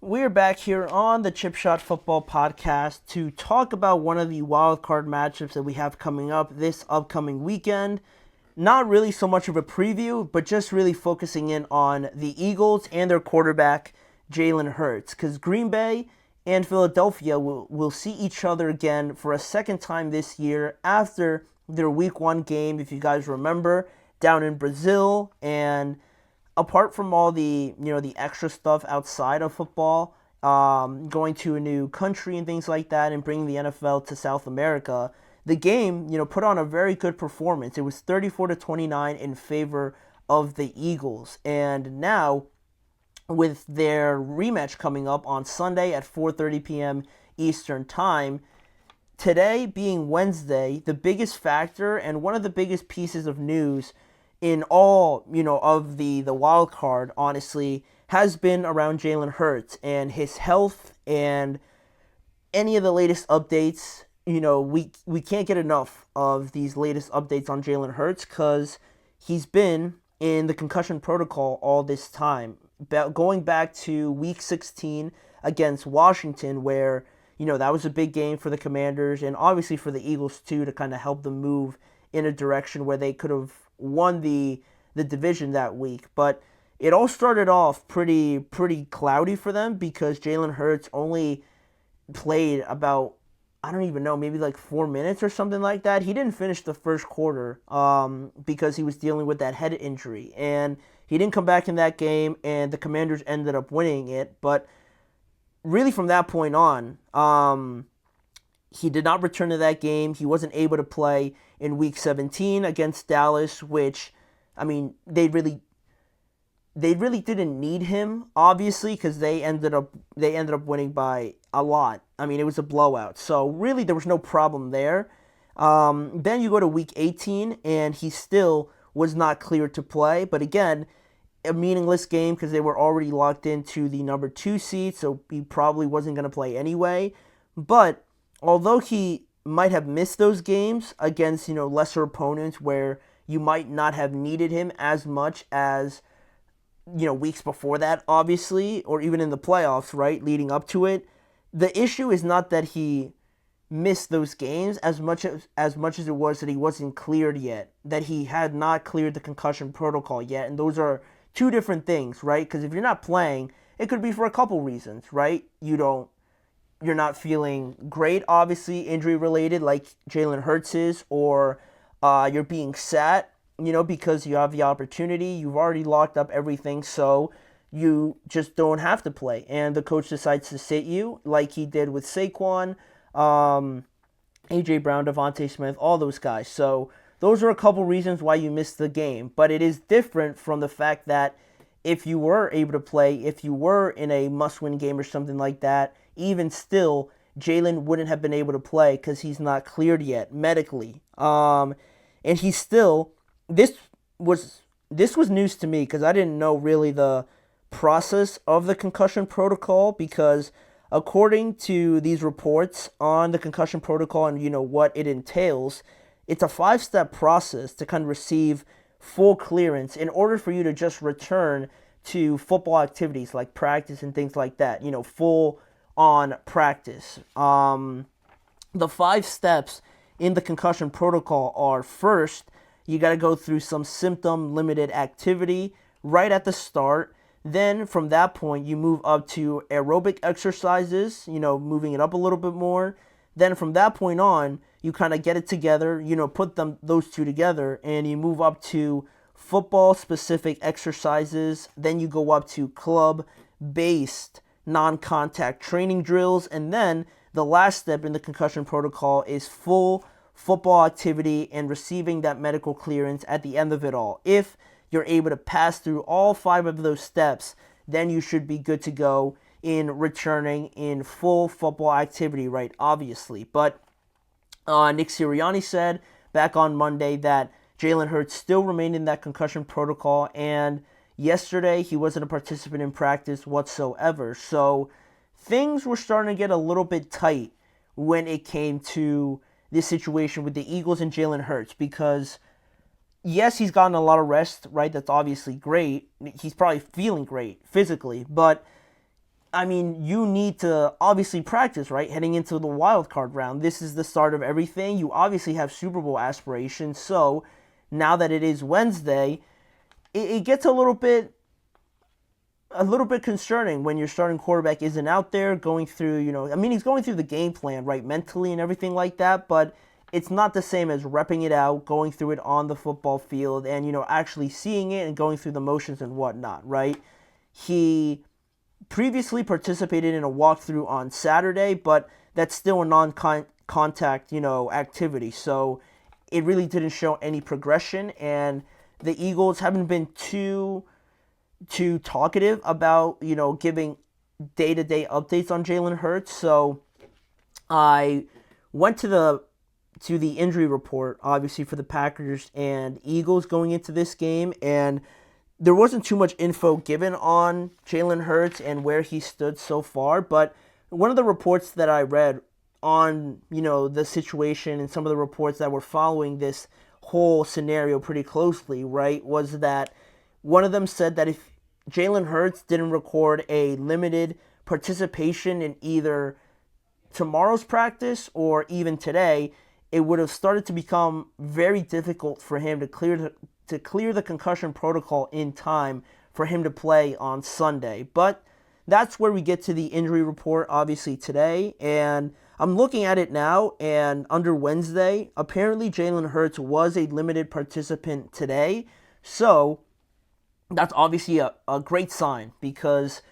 We're back here on the Chip Shot Football Podcast to talk about one of the wild card matchups that we have coming up this upcoming weekend. Not really so much of a preview, but just really focusing in on the Eagles and their quarterback, Jalen Hurts. Because Green Bay and Philadelphia will see each other again for a second time this year after their Week 1 game, if you guys remember, down in Brazil. And apart from all the the extra stuff outside of football, going to a new country and things like that, and bringing the NFL to South America, the game put on a very good performance. It was 34-29 in favor of the Eagles, and now with their rematch coming up on Sunday at 4:30 p.m. Eastern Time. Today being Wednesday, the biggest factor and one of the biggest pieces of news in all of the wild card, honestly, has been around Jalen Hurts and his health and any of the latest updates. We can't get enough of these latest updates on Jalen Hurts because he's been in the concussion protocol all this time, going back to Week 16 against Washington, where that was a big game for the Commanders and obviously for the Eagles too, to kind of help them move in a direction where they could have won the division that week. But it all started off pretty cloudy for them because Jalen Hurts only played about, I don't even know, maybe like 4 minutes or something like that. He didn't finish the first quarter because he was dealing with that head injury, and he didn't come back in that game, and the Commanders ended up winning it. But really from that point on, he did not return to that game. He wasn't able to play in Week 17 against Dallas, which, I mean, they really didn't need him, obviously, because they ended up winning by a lot. I mean, it was a blowout, so really there was no problem there. Then you go to Week 18, and he still was not cleared to play. But again, a meaningless game because they were already locked into the number 2 seed, so he probably wasn't going to play anyway. But although he might have missed those games against lesser opponents where you might not have needed him as much as weeks before that, obviously, or even in the playoffs, right, leading up to it, the issue is not that he missed those games as much as it was that he wasn't cleared yet, that he had not cleared the concussion protocol yet. And those are two different things, right? Because if you're not playing, it could be for a couple reasons, right? You're not feeling great, obviously, injury related, like Jalen Hurts is, or you're being sat, because you have the opportunity. You've already locked up everything, so you just don't have to play. And the coach decides to sit you, like he did with Saquon, A.J. Brown, Devontae Smith, all those guys. So those are a couple reasons why you missed the game. But it is different from the fact that if you were able to play, if you were in a must-win game or something like that, even still, Jalen wouldn't have been able to play because he's not cleared yet medically. And he's still, this was news to me because I didn't know really the process of the concussion protocol, because according to these reports on the concussion protocol and what it entails, it's a 5-step process to kind of receive full clearance in order for you to just return to football activities like practice and things like that, full on practice. The 5 steps in the concussion protocol are: first, you got to go through some symptom limited activity right at the start. Then from that point, you move up to aerobic exercises, moving it up a little bit more. Then from that point on, you kind of get it together, put those two together, and you move up to football-specific exercises. Then you go up to club-based non-contact training drills. And then the last step in the concussion protocol is full football activity and receiving that medical clearance at the end of it all. If you're able to pass through all 5 of those steps, then you should be good to go in returning in full football activity, right? Obviously. But Nick Sirianni said back on Monday that Jalen Hurts still remained in that concussion protocol, and yesterday he wasn't a participant in practice whatsoever. So things were starting to get a little bit tight when it came to this situation with the Eagles and Jalen Hurts, because yes, he's gotten a lot of rest, right? That's obviously great. He's probably feeling great physically, but I mean, you need to obviously practice, right? Heading into the wild card round. This is the start of everything. You obviously have Super Bowl aspirations. So now that it is Wednesday, it gets a little bit concerning when your starting quarterback isn't out there going through, I mean, he's going through the game plan, right, mentally and everything like that, but it's not the same as repping it out, going through it on the football field, and, actually seeing it and going through the motions and whatnot, right? He previously participated in a walkthrough on Saturday, but that's still a non-contact, activity. So it really didn't show any progression, and the Eagles haven't been too talkative about, giving day-to-day updates on Jalen Hurts. So I went to the injury report, obviously, for the Packers and Eagles going into this game, and there wasn't too much info given on Jalen Hurts and where he stood so far, but one of the reports that I read on, the situation and some of the reports that were following this whole scenario pretty closely, right, was that one of them said that if Jalen Hurts didn't record a limited participation in either tomorrow's practice or even today, it would have started to become very difficult for him to clear the concussion protocol in time for him to play on Sunday. But that's where we get to the injury report, obviously, today. And I'm looking at it now, and under Wednesday, apparently Jalen Hurts was a limited participant today. So that's obviously a great sign, because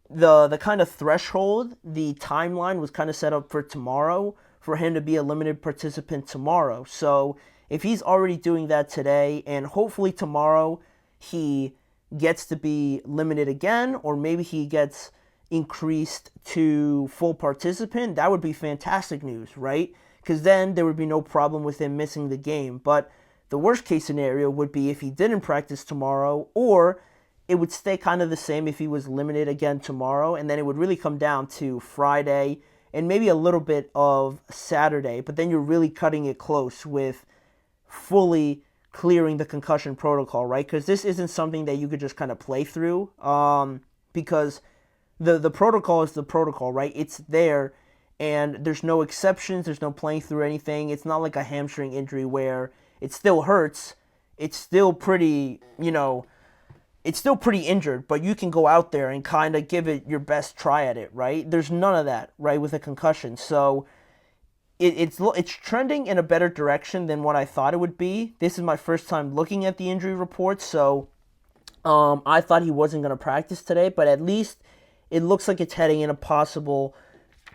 the kind of threshold, the timeline was kind of set up for tomorrow for him to be a limited participant tomorrow. So if he's already doing that today, and hopefully tomorrow he gets to be limited again, or maybe he gets increased to full participant, that would be fantastic news, right? Because then there would be no problem with him missing the game. But the worst case scenario would be if he didn't practice tomorrow, or it would stay kind of the same if he was limited again tomorrow, and then it would really come down to Friday and maybe a little bit of Saturday, but then you're really cutting it close with fully clearing the concussion protocol, right? Because this isn't something that you could just kind of play through, because the protocol is the protocol, right? It's there, and there's no exceptions, there's no playing through anything. It's not like a hamstring injury where it still hurts, it's still pretty, it's still pretty injured, but you can go out there and kind of give it your best try at it, right? There's none of that, right, with a concussion. So it's trending in a better direction than what I thought it would be. This is my first time looking at the injury report, so I thought he wasn't going to practice today, but at least it looks like it's heading in a possible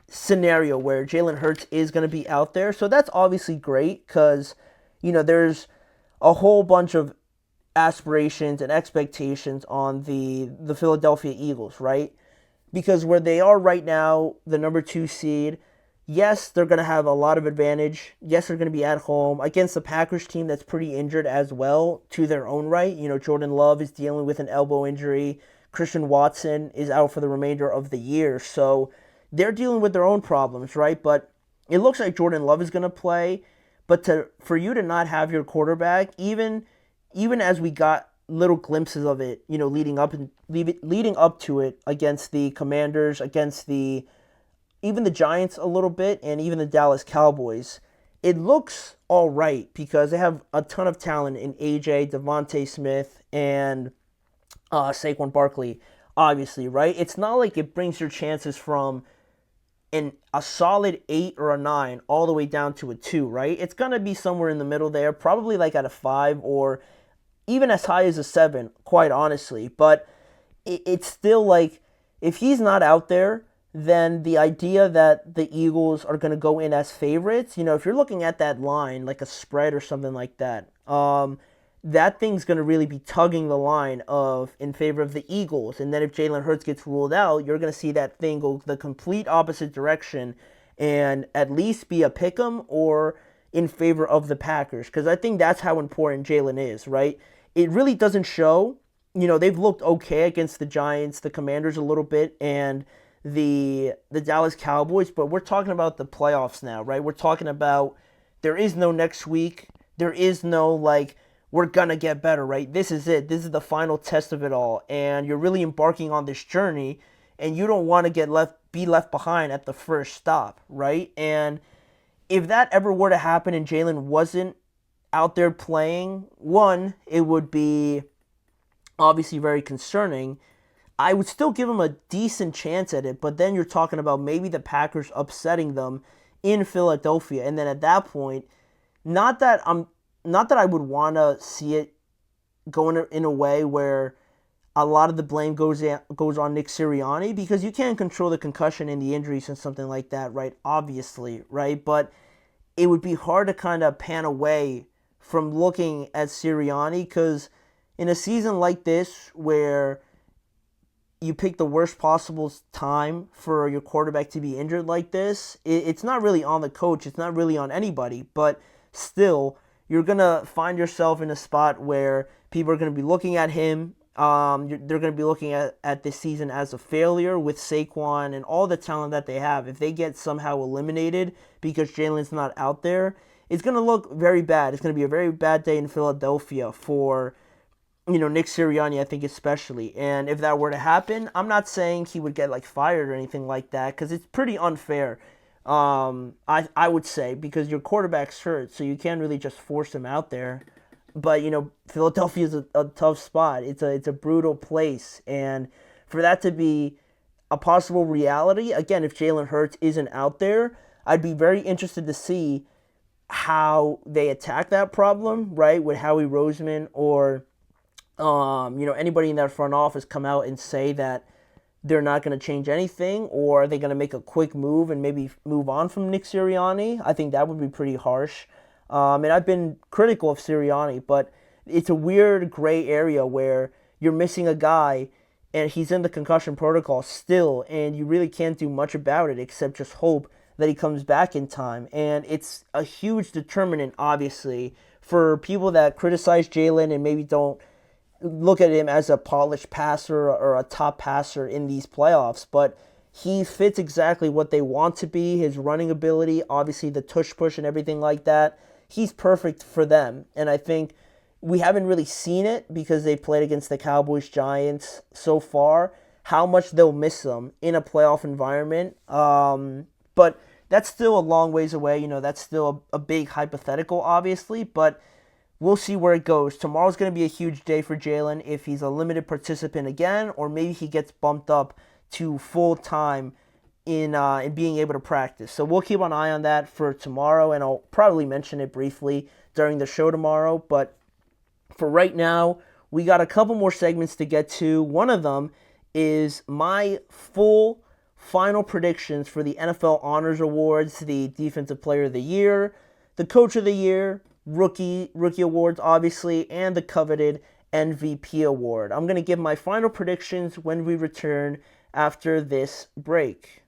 scenario where Jalen Hurts is going to be out there. So that's obviously great, because, there's a whole bunch of aspirations and expectations on the Philadelphia Eagles, right? Because where they are right now, the number 2 seed, yes, they're going to have a lot of advantage. Yes, they're going to be at home against the Packers team that's pretty injured as well to their own right. Jordan Love is dealing with an elbow injury. Christian Watson is out for the remainder of the year. So they're dealing with their own problems, right? But it looks like Jordan Love is going to play. But for you to not have your quarterback, even as we got little glimpses of it, leading up to it against the Commanders, against even the Giants a little bit, and even the Dallas Cowboys, it looks all right because they have a ton of talent in AJ, Devontae Smith, and Saquon Barkley, obviously, right? It's not like it brings your chances from a solid 8 or a 9 all the way down to a 2, right? It's going to be somewhere in the middle there, probably like at a 5 or even as high as a 7, quite honestly. But it's still like, if he's not out there, then the idea that the Eagles are going to go in as favorites, if you're looking at that line, like a spread or something like that, that thing's going to really be tugging the line in favor of the Eagles. And then if Jalen Hurts gets ruled out, you're going to see that thing go the complete opposite direction and at least be a pick'em or in favor of the Packers. Because I think that's how important Jalen is, right? It really doesn't show. They've looked okay against the Giants, the Commanders a little bit, and the Dallas Cowboys, but we're talking about the playoffs now, right? We're talking about there is no next week. There is no, we're going to get better, right? This is it. This is the final test of it all, and you're really embarking on this journey, and you don't want to be left behind at the first stop, right? And if that ever were to happen and Jalen wasn't out there playing, one, it would be obviously very concerning. I would still give him a decent chance at it, but then you're talking about maybe the Packers upsetting them in Philadelphia, and then at that point, not that I would want to see it going in a way where a lot of the blame goes on Nick Sirianni, because you can't control the concussion and the injuries and something like that, right? Obviously, right? But it would be hard to kind of pan away from looking at Sirianni, because in a season like this where you pick the worst possible time for your quarterback to be injured like this, it's not really on the coach. It's not really on anybody. But still, you're going to find yourself in a spot where people are going to be looking at him. They're going to be looking at this season as a failure with Saquon and all the talent that they have. If they get somehow eliminated because Jalen's not out there, it's going to look very bad. It's going to be a very bad day in Philadelphia for Nick Sirianni, I think especially. And if that were to happen, I'm not saying he would get fired or anything like that, because it's pretty unfair. I would say, because your quarterback's hurt, so you can't really just force him out there. But Philadelphia is a tough spot. It's a brutal place, and for that to be a possible reality, again, if Jalen Hurts isn't out there, I'd be very interested to see how they attack that problem, right, with Howie Roseman or anybody in that front office come out and say that they're not going to change anything, or are they going to make a quick move and maybe move on from Nick Sirianni? I think that would be pretty harsh. And I've been critical of Sirianni, but it's a weird gray area where you're missing a guy and he's in the concussion protocol still, and you really can't do much about it except just hope that he comes back in time. And it's a huge determinant, obviously, for people that criticize Jalen and maybe don't look at him as a polished passer or a top passer in these playoffs, but he fits exactly what they want to be. His running ability, obviously the tush push and everything like that, he's perfect for them. And I think we haven't really seen it because they played against the Cowboys, Giants so far, how much they'll miss them in a playoff environment. But that's still a long ways away. That's still a big hypothetical, obviously, but we'll see where it goes. Tomorrow's going to be a huge day for Jalen if he's a limited participant again, or maybe he gets bumped up to full time in being able to practice. So we'll keep an eye on that for tomorrow, and I'll probably mention it briefly during the show tomorrow. But for right now, we got a couple more segments to get to. One of them is my full final predictions for the NFL Honors Awards, the Defensive Player of the Year, the Coach of the Year, Rookie Awards, obviously, and the coveted MVP Award. I'm going to give my final predictions when we return after this break.